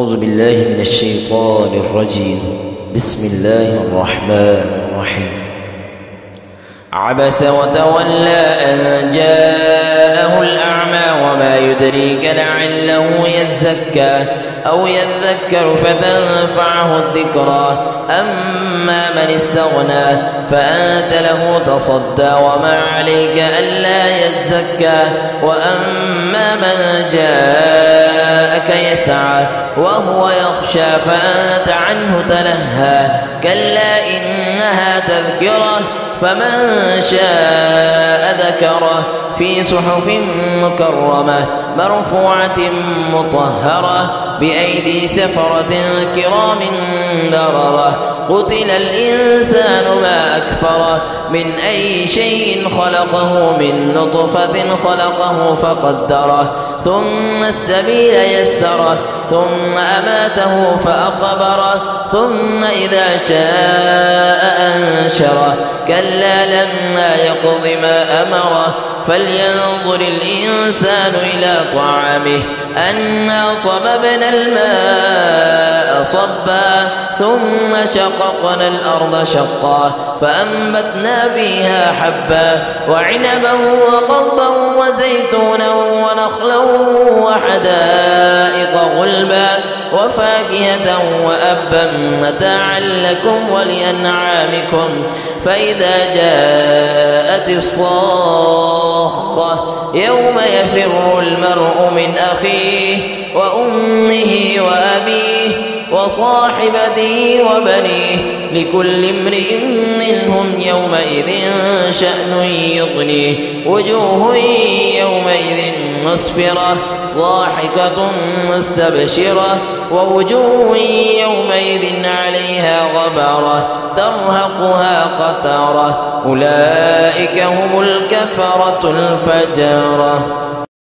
أعوذ بالله من الشيطان الرجيم. بسم الله الرحمن الرحيم. عبس وتولى أن جاءه الأعمى وما يدريك لعله يزكى أو يذكر فتنفعه الذكرى أما من استغنى فأنت له تصدى وما عليك ألا يزكى وأما من جاءك يسعى وهو يخشى فأنت عنه تلهى كلا إنها تذكرة فمن شاء ذكره في صحف مكرمة مرفوعة مطهرة بأيدي سفرة كرام بررة قتل الإنسان ما أكفره من أي شيء خلقه من نطفة خلقه فقدره ثم السبيل يسره ثم أماته فأقبره ثم إذا شاء أنشره كلا لما يقض ما أمره فلينظر الإنسان إلى طعامه أنا صببنا الماء صبا ثم شققنا الأرض شقا فأنبتنا فيها حبا وعنبا وقضبا وزيتونا ونخلا وحدائق غلبا وفاكهة وأبا متاعا لكم ولأنعامكم فإذا جاءت الصاخة يوم يفر المرء من أخيه وأمه وأبيه وصاحبته وبنيه لكل امرئ منهم يومئذ شأن يغنيه وجوه يومئذ مسفرة ضاحكة مستبشرة ووجوه يومئذ عليها غبرة ترهقها قترة أولئك هم الكفرة الفجرة.